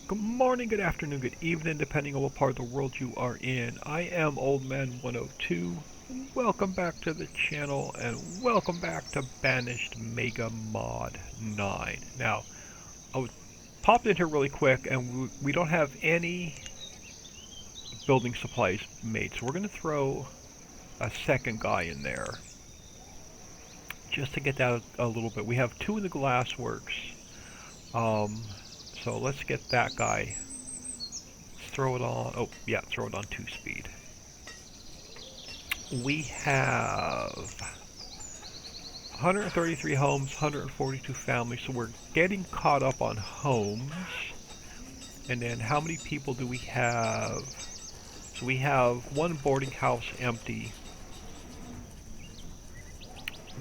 Good morning, good afternoon, good evening, depending on what part of the world you are in. I am Old Man 102. Welcome back to the channel and welcome back to Banished MegaMod9. Now, I popped in here really quick and we don't have any building supplies made, so we're going to throw a second guy in there just to get that a little bit. We have two in the glassworks, so let's get that guy. Throw it on. Oh, yeah, throw it on 2-speed. We have 133 homes, 142 families, so we're getting caught up on homes. And then how many people do we have? So we have one boarding house empty.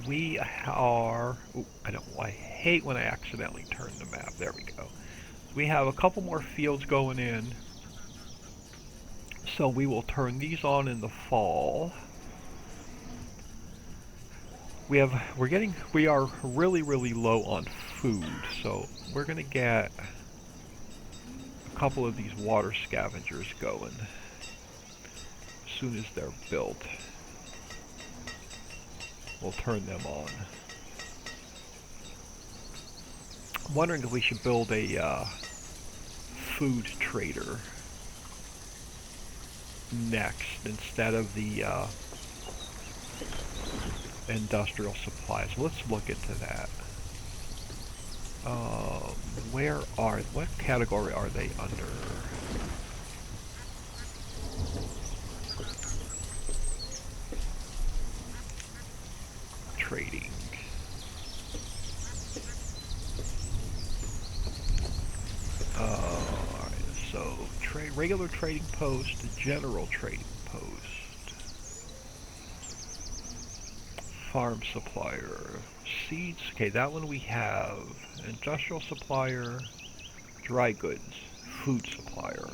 We are... Oh, I hate when I accidentally turn the map. There we go. We have a couple more fields going in. So we will turn these on in the fall. We are really low on food, so we're gonna get a couple of these water scavengers going as soon as they're built. We'll turn them on. I'm wondering if we should build a food trader next instead of the industrial supplies. Let's look into that. What category are they under? Trading. Alright, so regular trading post, general trading post. Farm supplier, seeds, okay, that one we have. Industrial supplier, dry goods, food supplier.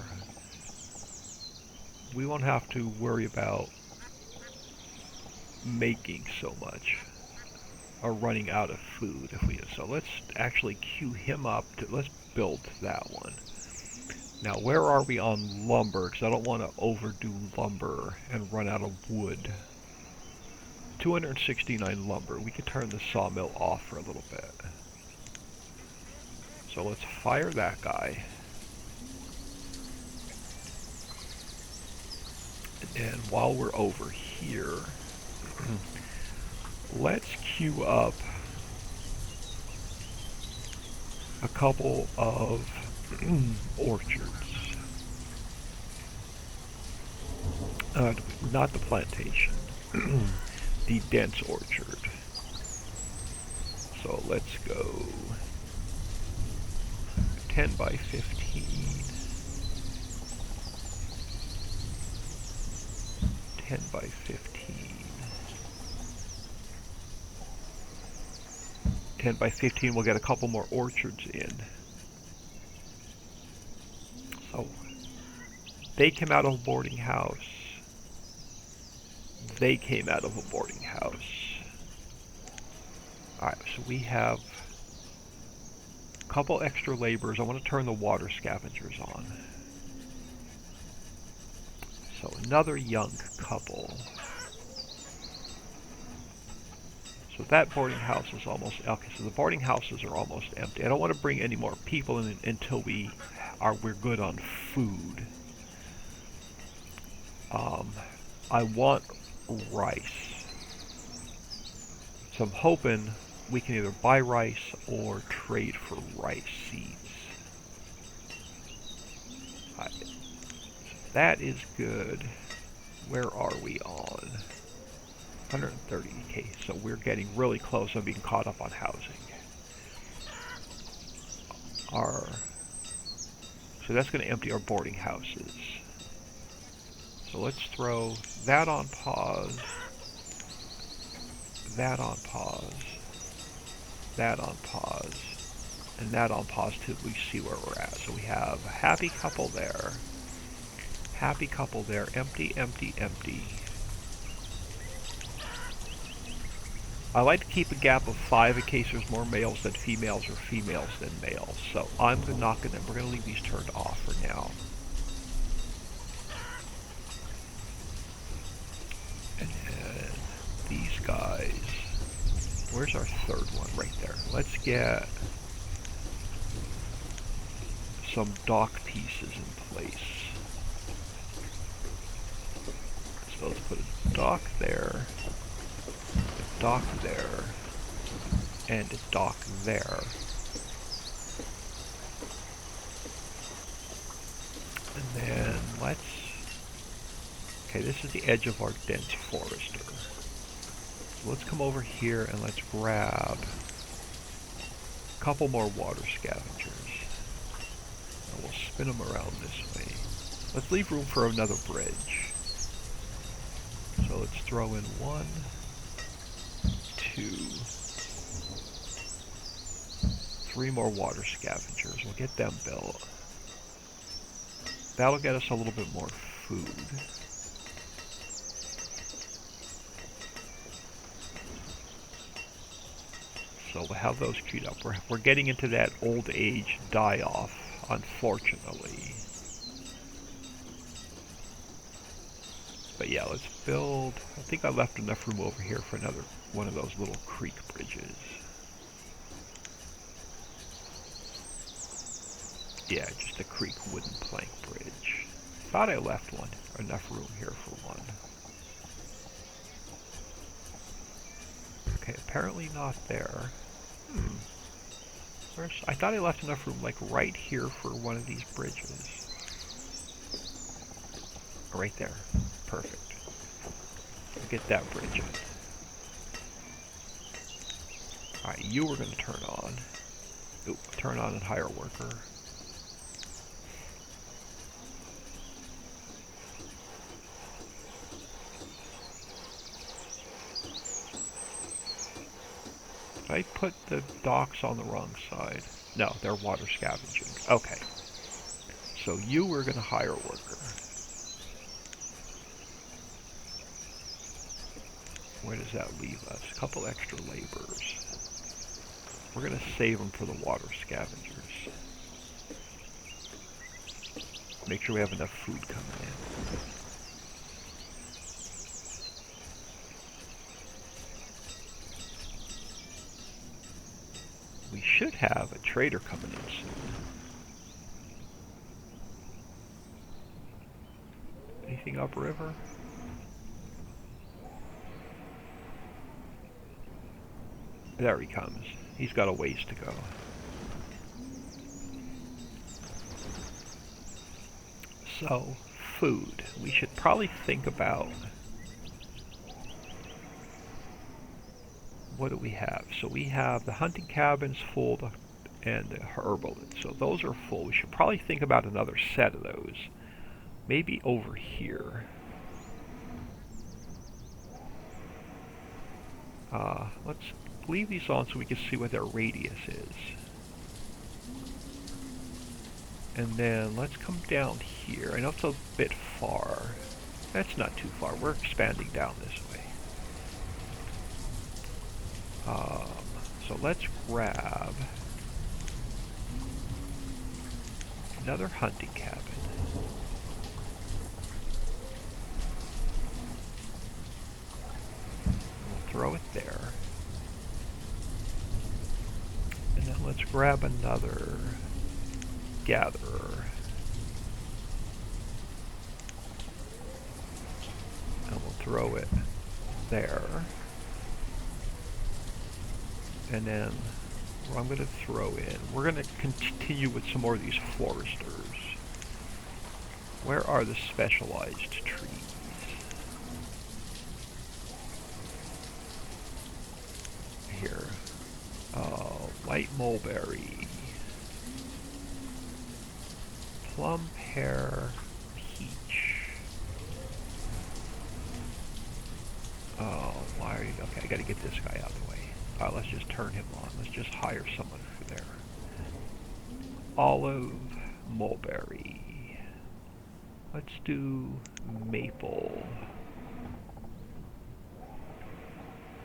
We won't have to worry about making so much or running out of food if we, so let's actually queue him up let's build that one. Now where are we on lumber, because I don't want to overdo lumber and run out of wood. 269 lumber. We could turn the sawmill off for a little bit. So let's fire that guy. And while we're over here, let's queue up a couple of orchards. Not the plantation. The dense orchard. So let's go 10 by 15. 10 by 15. 10 by 15, we'll get a couple more orchards in. So they came out of a boarding house. They came out of a boarding house. Alright, so we have a couple extra laborers. I want to turn the water scavengers on. So another young couple. So that boarding house is almost, okay, so the boarding houses are almost empty. I don't want to bring any more people in until we're good on food. I want rice. So I'm hoping we can either buy rice or trade for rice seeds. That is good. Where are we on? 130. Okay, so we're getting really close on being caught up on housing. So that's going to empty our boarding houses. So let's throw that on pause, that on pause, that on pause, and that on pause till we see where we're at. So we have a happy couple there, empty, empty, empty. I like to keep a gap of 5 in case there's more males than females or females than males. So I'm not gonna. We're gonna leave these turned off for now. And then these guys. Where's our third one? Right there. Let's get some dock pieces in place. So let's put a dock there, a dock there, and a dock there. And then let's... Okay, this is the edge of our dense forester. So let's come over here and let's grab a couple more water scavengers. And we'll spin them around this way. Let's leave room for another bridge. So let's throw in 1, 2, 3 more water scavengers. We'll get them built. That'll get us a little bit more food. So we'll have those queued up. We're getting into that old age die-off, unfortunately. But yeah, let's build... I think I left enough room over here for another one of those little creek bridges. Yeah, just a creek wooden plank bridge. Thought I left enough room here for one. Okay, apparently not there. I thought I left enough room, like, right here for one of these bridges. Right there. Perfect. We'll get that bridge in. Alright, you were going to turn on. Oop, turn on and hire worker. Did I put the docks on the wrong side? No, they're water scavenging. Okay. So you were going to hire worker. Where does that leave us? A couple extra laborers. We're going to save them for the water scavengers. Make sure we have enough food coming in. We should have a trader coming in soon. Anything upriver? There he comes. He's got a ways to go. So, food. We should probably think about... What do we have? So we have the hunting cabins full and the herbalist. So those are full. We should probably think about another set of those. Maybe over here. Let's leave these on so we can see what their radius is. And then let's come down here. I know it's a bit far. That's not too far. We're expanding down this way. So let's grab another hunting cabin. We'll throw it there. And then let's grab another gatherer. And we'll throw it there. And then what I'm going to throw in, we're going to continue with some more of these foresters. Where are the specialized trees? Here. White mulberry. Plum, pear, peach. Oh, why are you... Okay, I gotta get this guy out of the way. Let's just turn him on. Let's just hire someone for there. Olive, mulberry. Let's do maple.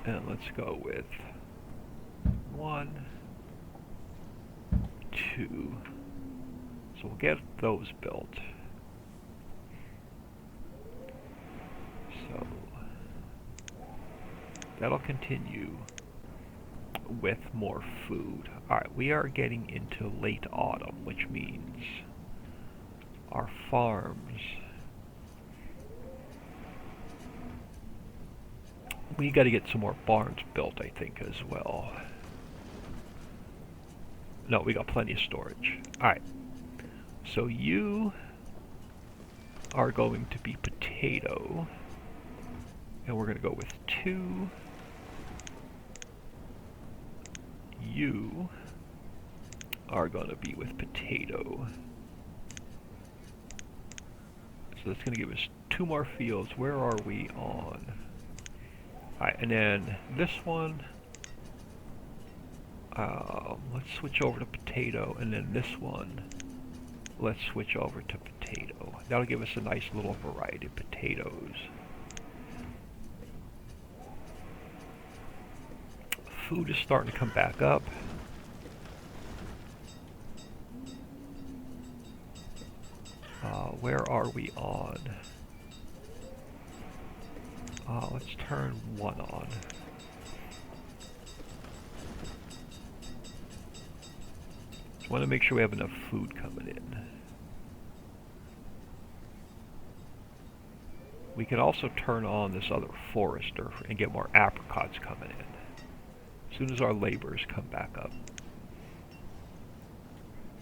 And let's go with 1, 2. So we'll get those built. So that'll continue with more food. Alright, we are getting into late autumn, which means our farms, we got to get some more barns built, I think, as well. No, we got plenty of storage. Alright, so you are going to be potato, and we're going to go with 2. You are going to be with potato. So that's going to give us 2 more fields. Where are we on? Alright, and then this one, let's switch over to potato, and then this one, let's switch over to potato. That'll give us a nice little variety of potatoes. Food is starting to come back up. Where are we on? Let's turn 1 on. Just want to make sure we have enough food coming in. We can also turn on this other forester and get more apricots coming in as soon as our laborers come back up.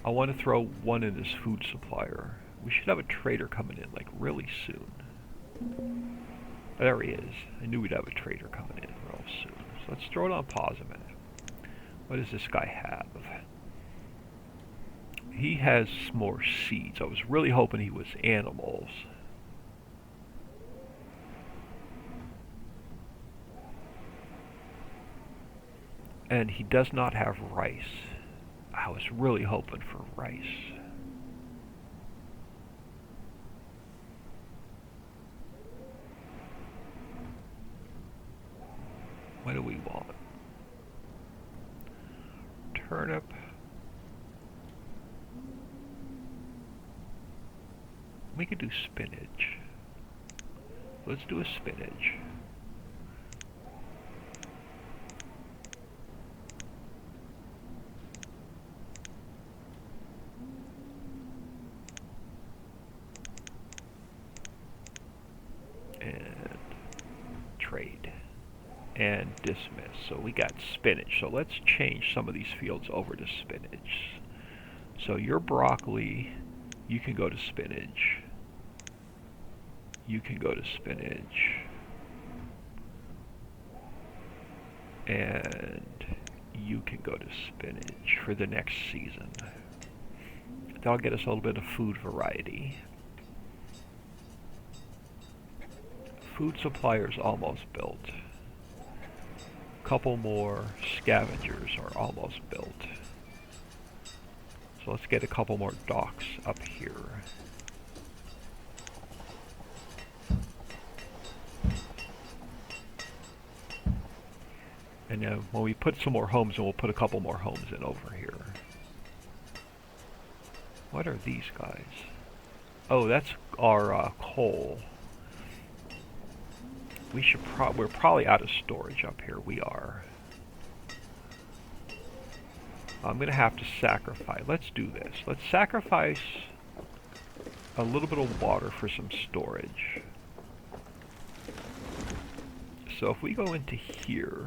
I want to throw 1 in this food supplier. We should have a trader coming in like really soon. There he is. I knew we'd have a trader coming in real soon. So let's throw it on pause a minute. What does this guy have? He has more seeds. I was really hoping he was animals. And he does not have rice. I was really hoping for rice. What do we want? Turnip. We could do spinach. Let's do a spinach. And trade. And dismiss. So we got spinach. So let's change some of these fields over to spinach. So your broccoli, you can go to spinach. You can go to spinach. And you can go to spinach for the next season. That'll get us a little bit of food variety. Food supplier's almost built. Couple more scavengers are almost built. So let's get a couple more docks up here. And then when we put some more homes in, we'll put a couple more homes in over here. What are these guys? Oh, that's our coal. We're probably out of storage up here. We are. I'm going to have to sacrifice. Let's do this. Let's sacrifice a little bit of water for some storage. So if we go into here,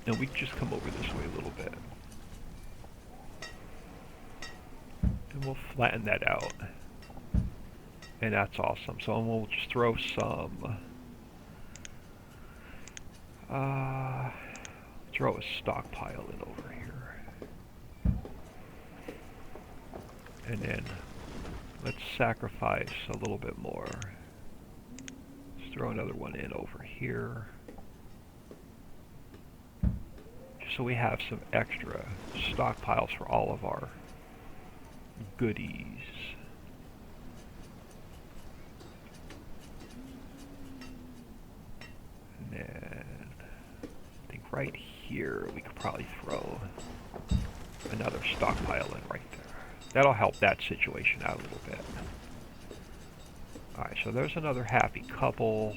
and we just come over this way a little bit, and we'll flatten that out. And that's awesome. So we'll just throw some, throw a stockpile in over here. And then let's sacrifice a little bit more. Let's throw another one in over here. Just so we have some extra stockpiles for all of our goodies. then I think right here we could probably throw another stockpile in right there. That'll help that situation out a little bit. Alright, so there's another happy couple.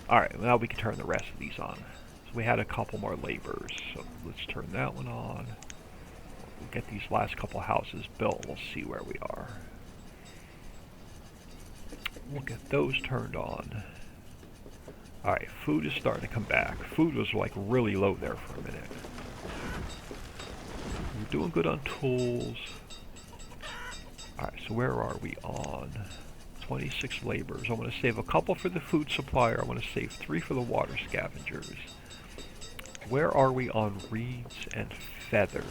Alright, now we can turn the rest of these on. So we had a couple more laborers, so let's turn that one on. We'll get these last couple houses built, we'll see where we are. We'll get those turned on. Alright, food is starting to come back. Food was like really low there for a minute. We're doing good on tools. Alright, so where are we on? 26 laborers. I want to save a couple for the food supplier. I want to save 3 for the water scavengers. Where are we on reeds and feathers?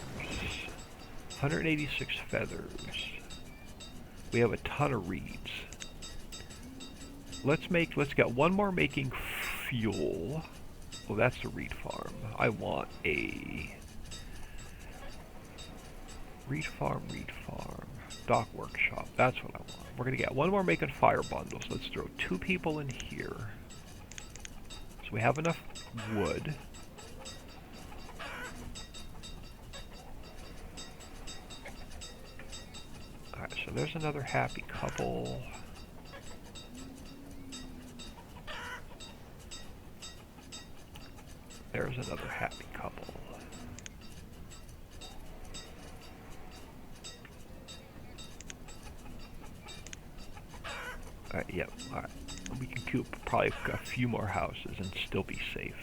186 feathers. We have a ton of reeds. Let's get one more making fuel. Oh, that's the reed farm. I want a reed farm. Dock workshop. That's what I want. We're going to get one more making fire bundles. Let's throw 2 people in here. So we have enough wood. Alright, so there's another happy couple. There's another happy couple. Alright, yep, alright. We can keep probably a few more houses and still be safe.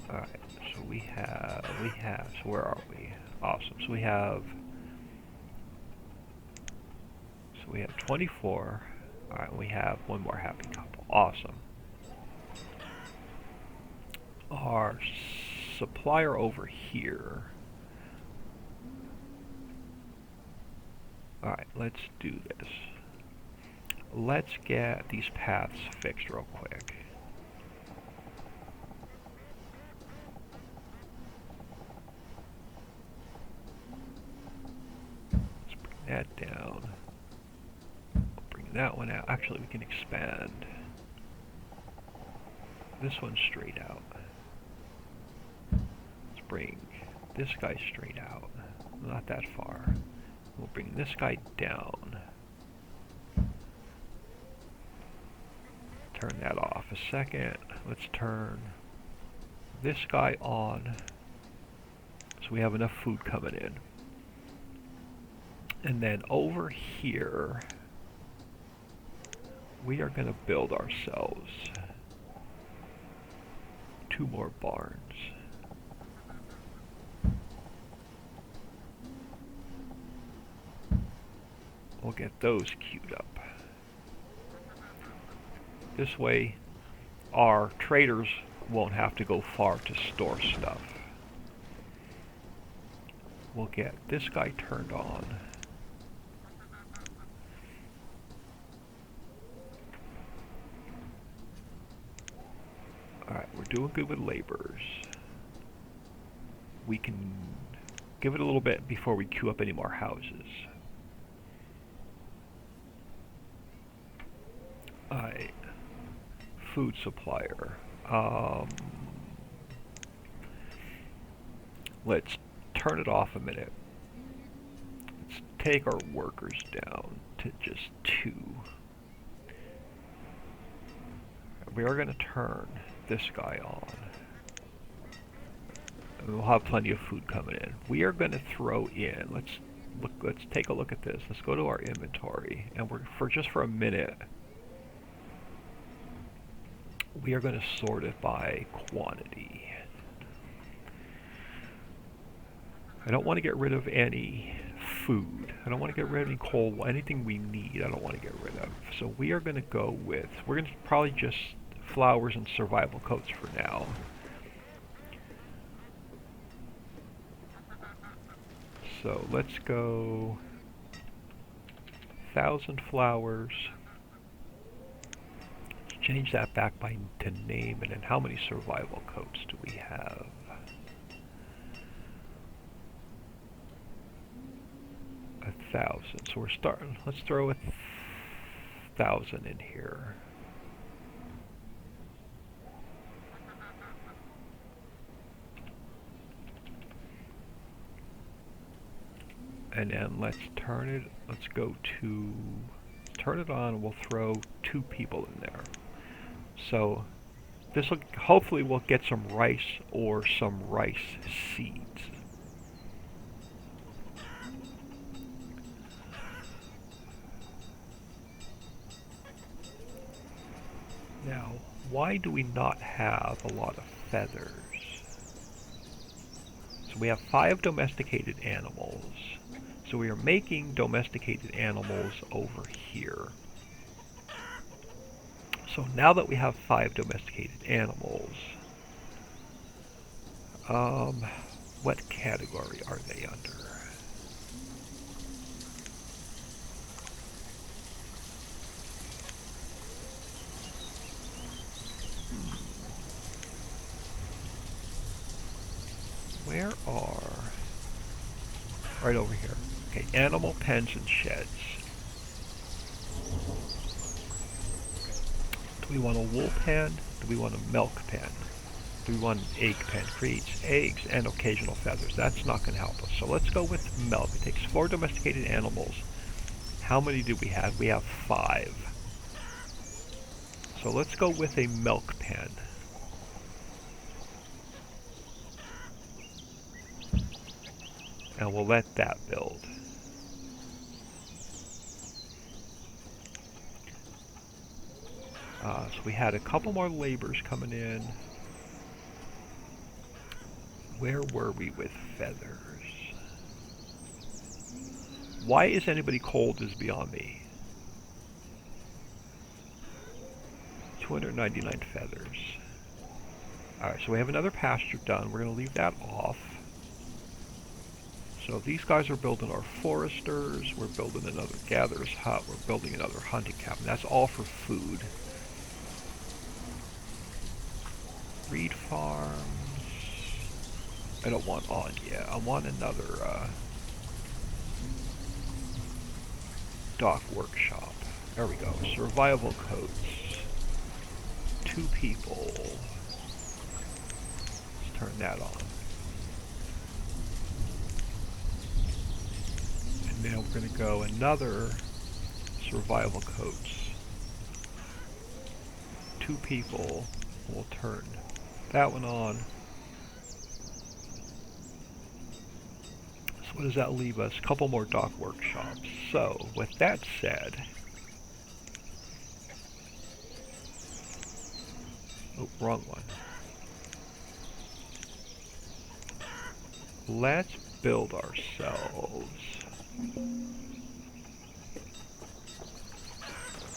Alright, so we have, so where are we? Awesome, so we have 24. Alright, we have one more happy couple. Awesome. Our supplier over here. Alright, let's do this. Let's get these paths fixed real quick. That down. Bring that one out. Actually, we can expand this one straight out. Let's bring this guy straight out. Not that far. We'll bring this guy down. Turn that off a second. Let's turn this guy on so we have enough food coming in. And then over here, we are going to build ourselves 2 more barns. We'll get those queued up. This way, our traders won't have to go far to store stuff. We'll get this guy turned on. Alright, we're doing good with laborers. We can give it a little bit before we queue up any more houses. Alright, food supplier. Let's turn it off a minute. Let's take our workers down to just 2. We are going to turn this guy on. And we'll have plenty of food coming in. We are going to throw in, let's take a look at this. Let's go to our inventory, and just for a minute, we are going to sort it by quantity. I don't want to get rid of any food. I don't want to get rid of any coal, anything we need I don't want to get rid of. So we are going to go with, we're going to probably just flowers and survival coats for now. So let's go 1,000 flowers. Let's change that back to name, and then how many survival coats do we have? A 1,000. So we're starting. Let's throw 1,000 in here. And then let's turn it. Let's go to turn it on. We'll throw 2 people in there. So this will hopefully we'll get some rice or some rice seeds. Now, why do we not have a lot of feathers? So we have 5 domesticated animals. So we are making domesticated animals over here. So now that we have 5 domesticated animals, what category are they under? Where are... Right over here. Okay, animal pens and sheds. Do we want a wool pen? Do we want a milk pen? Do we want an egg pen? Creates eggs and occasional feathers. That's not going to help us. So let's go with milk. It takes 4 domesticated animals. How many do we have? We have 5. So let's go with a milk pen. And we'll let that build. So we had a couple more laborers coming in. Where were we with feathers? Why is anybody cold is beyond me. 299 feathers. Alright, so we have another pasture done. We're going to leave that off. So these guys are building our foresters. We're building another gatherer's hut. We're building another hunting cabin. That's all for food. Reed farms. I don't want on yet. I want another dock workshop. There we go. Survival coats. 2 people. Let's turn that on. And now we're going to go another survival coats. 2 people. We'll turn that one on. So what does that leave us? A couple more dock workshops. So with that said, oh, wrong one. Let's build ourselves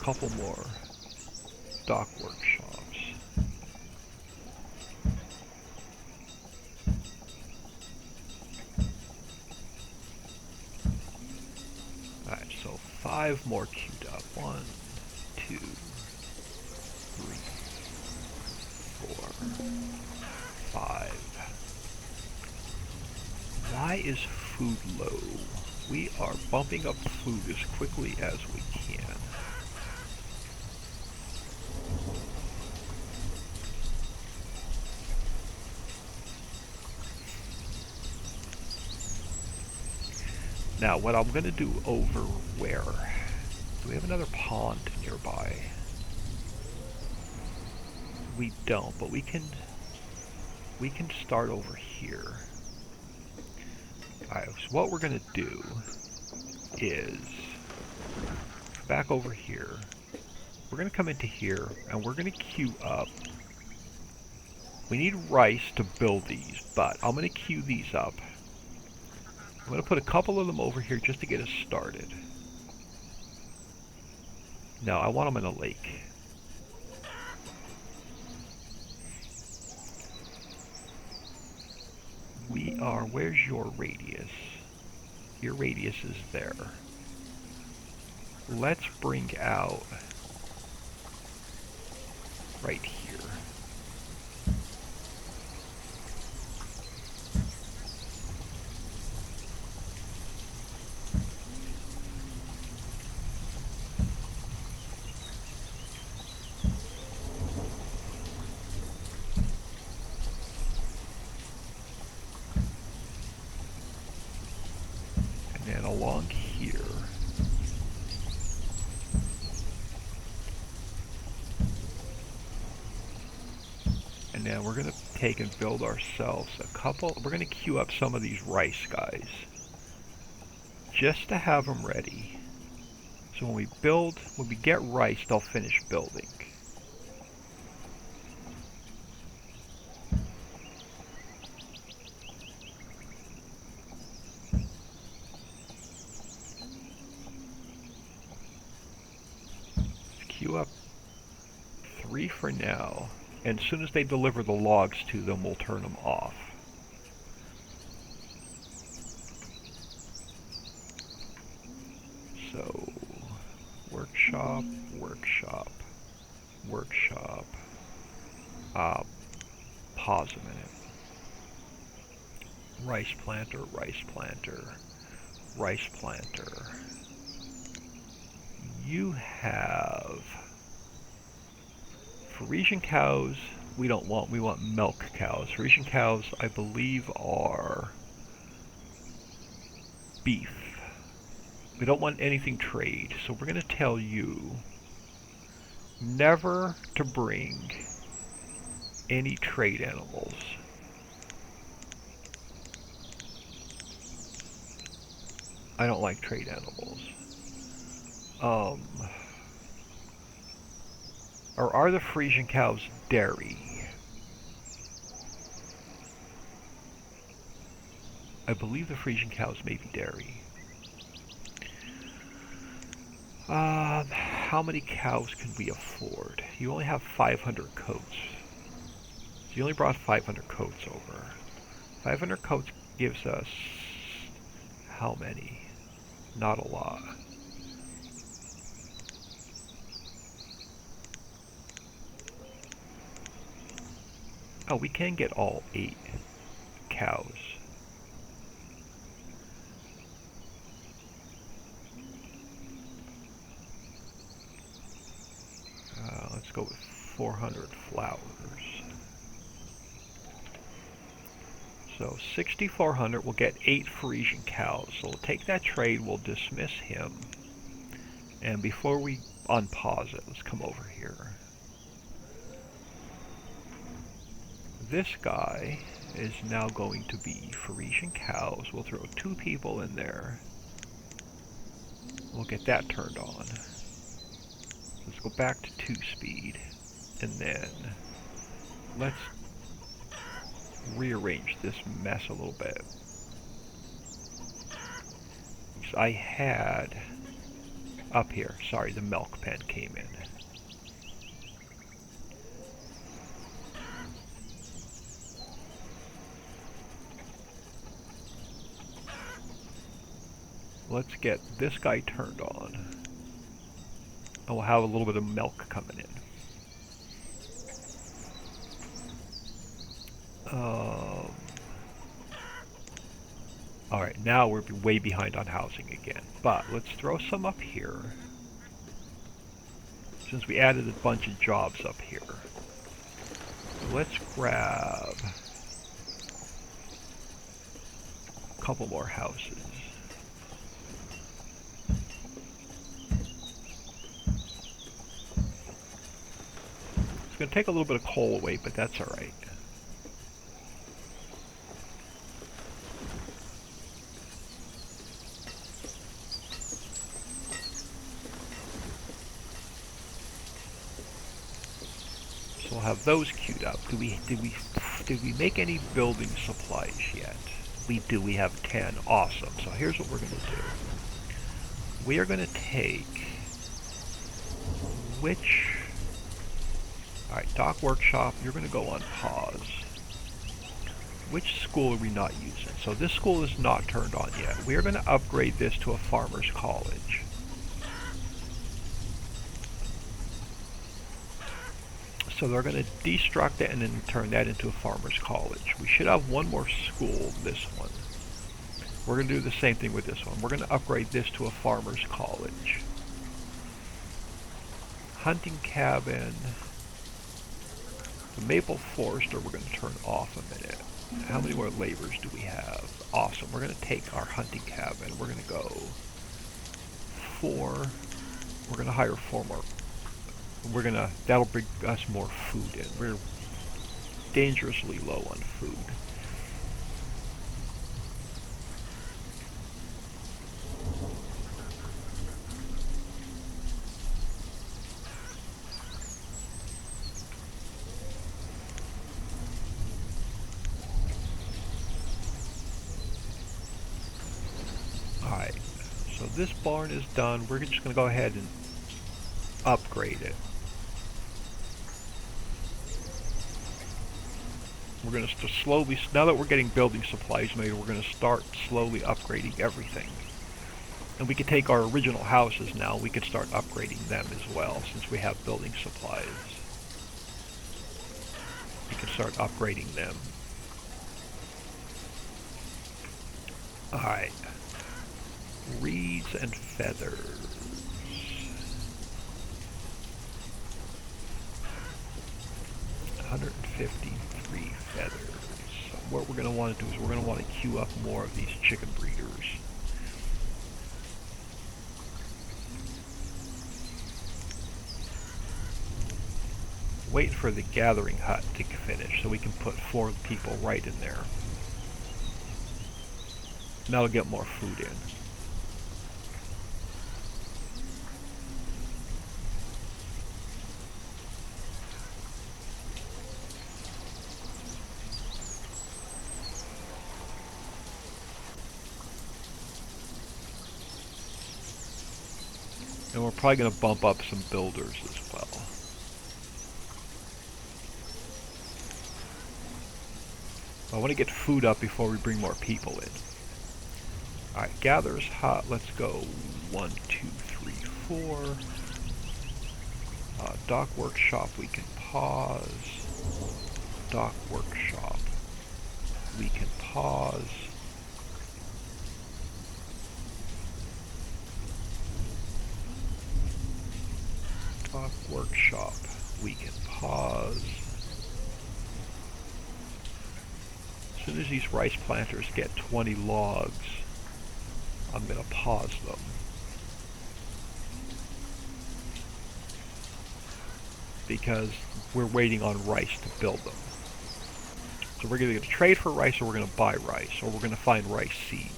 a couple more dock workshops. Alright, so 5 more queued up. 1, 2, 3, 4, 5. Why is food low? We are bumping up food as quickly as we can. Now, what I'm going to do over where? Do we have another pond nearby? We don't, but we can start over here. Alright, so what we're going to do is back over here. We're going to come into here and we're going to queue up. We need rice to build these, but I'm going to queue these up. I'm going to put a couple of them over here just to get us started. No, I want them in a lake. We are, where's your radius? Your radius is there. let's bring out right here. And then along here, and then we're going to take and build ourselves a couple. We're going to queue up some of these rice guys just to have them ready. So when we get rice, they'll finish building. Let's queue up 3 for now. And as soon as they deliver the logs to them, we'll turn them off. So, workshop, workshop, workshop. Pause a minute. Rice planter, rice planter, rice planter. You have... Frisian cows, we want milk cows. Frisian cows, I believe, are beef. We don't want anything trade, so we're going to tell you never to bring any trade animals. I don't like trade animals. Or are the Frisian cows dairy? I believe the Frisian cows may be dairy. How many cows can we afford? You only have 500 coats. So you only brought 500 coats over. 500 coats gives us how many? Not a lot. Oh, we can get all 8 cows. Let's go with 400 flowers. So 6,400, we'll get 8 Frisian cows. So we'll take that trade, we'll dismiss him. And before we unpause it, let's come over here. This guy is now going to be Frisian cows. We'll throw 2 people in there. We'll get that turned on. Let's go back to 2 speed. And then let's rearrange this mess a little bit. So I had up here, sorry, the milk pen came in. Let's get this guy turned on. And we'll have a little bit of milk coming in. Alright, now we're way behind on housing again. But let's throw some up here. Since we added a bunch of jobs up here. Let's grab a couple more houses. It's going to take a little bit of coal away, but that's alright. So we'll have those queued up. Did we make any building supplies yet? We do. We have 10. Awesome. So here's what we're going to do. We are going to take which... Alright, Dock Workshop, you're going to go on pause. Which school are we not using? So this school is not turned on yet. We are going to upgrade this to a farmer's college. So they're going to destruct it and then turn that into a farmer's college. We should have one more school, this one. We're going to do the same thing with this one. We're going to upgrade this to a farmer's college. Hunting cabin. The maple forester we're going to turn off a minute. How many more laborers do we have? Awesome. We're going to take our hunting cabin. We're going to go 4. We're going to hire 4 more. That'll bring us more food in. We're dangerously low on food. Alright, so this barn is done. We're just going to go ahead and upgrade it. We're going to slowly, now that we're getting building supplies made, we're going to start slowly upgrading everything. And we can take our original houses now, we can start upgrading them as well, since we have building supplies. We can start upgrading them. Alright. Reeds and feathers. 153 feathers. So what we're going to want to do is we're going to want to queue up more of these chicken breeders. Wait for the gathering hut to finish so we can put 4 people right in there. And that'll get more food in. And we're probably going to bump up some builders as well. I want to get food up before we bring more people in. Alright, gatherer's hut, let's go 1, 2, 3, 4. Dock workshop, we can pause. Dock workshop, we can pause. Dock workshop, we can pause. As soon as these rice planters get 20 logs, I'm going to pause them. Because we're waiting on rice to build them. So we're either going to trade for rice or we're going to buy rice, or we're going to find rice seeds.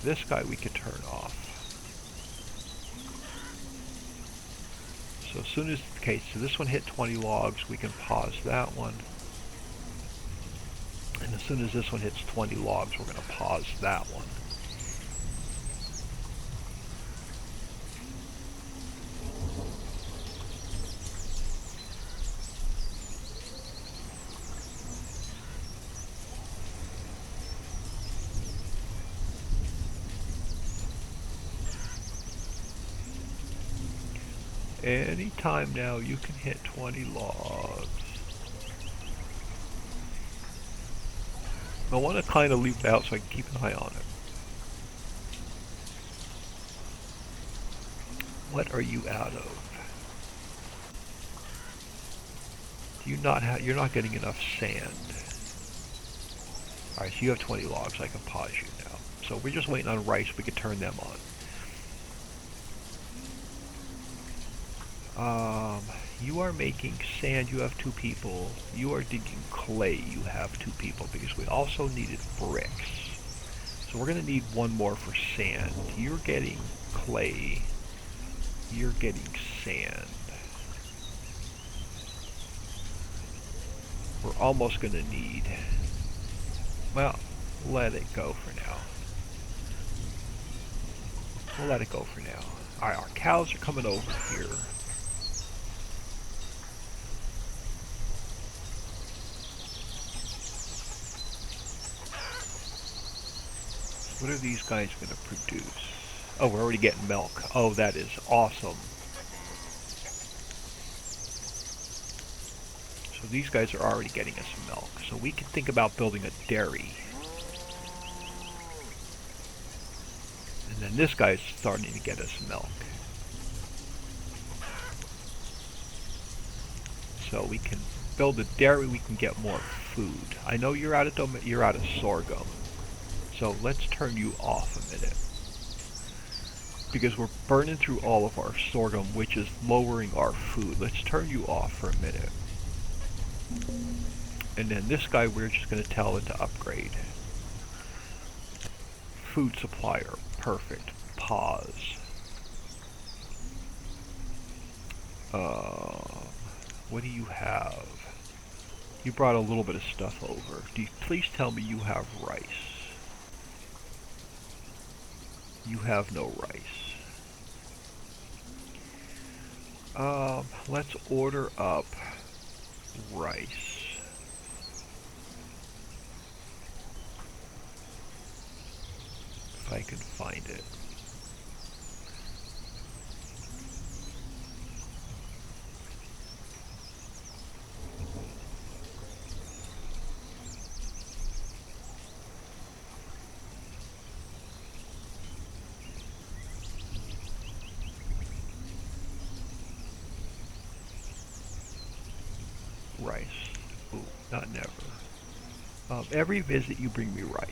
This guy we can turn off. So as soon as, okay, so this one hit 20 logs, we can pause that one. And as soon as this one hits 20 logs, we're going to pause that one. Anytime now you can hit 20 logs. I want to kind of leave it out so I can keep an eye on it. What are you out of? Do you not have? You're not getting enough sand. All right, so you have 20 logs. I can pause you now. So we're just waiting on rice. We can turn them on. You are making sand, you have 2 people. You are digging clay, you have 2 people, because we also needed bricks. So we're going to need 1 more for sand. You're getting clay. You're getting sand. We're almost going to need... Well, let it go for now. We'll let it go for now. Alright, our cows are coming over here. What are these guys going to produce? Oh, we're already getting milk. Oh, that is awesome. So these guys are already getting us milk. So we can think about building a dairy. And then this guy's starting to get us milk. So we can build a dairy, we can get more food. I know you're out of sorghum. So let's turn you off a minute. Because we're burning through all of our sorghum, which is lowering our food. Let's turn you off for a minute. And then this guy, we're just going to tell it to upgrade. Food supplier, perfect. Pause. What do you have? You brought a little bit of stuff over. Please tell me you have rice. You have no rice. Let's order up rice. If I can find it. Rice. Ooh, not never. Every visit you bring me rice.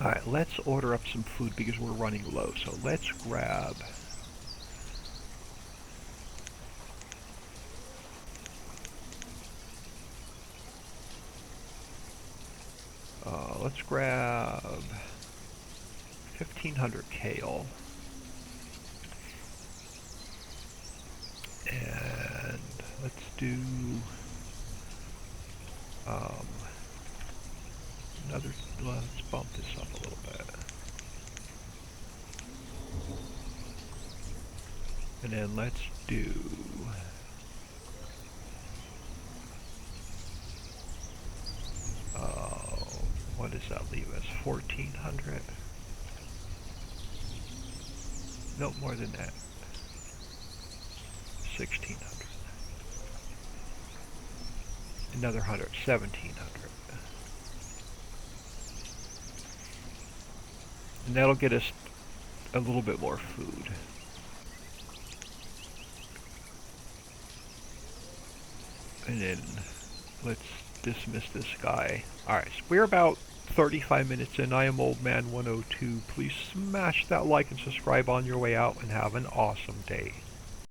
Alright, let's order up some food because we're running low. So let's grab... let's grab 1,500 kale. And let's do let's bump this up a little bit. And then let's do what does that leave us? 1,400? No, more than that. 1,600. Another 100, 1,700. And that'll get us a little bit more food. And then let's dismiss this guy. Alright, so we're about 35 minutes in. I am Old Man 102. Please smash that like and subscribe on your way out and have an awesome day.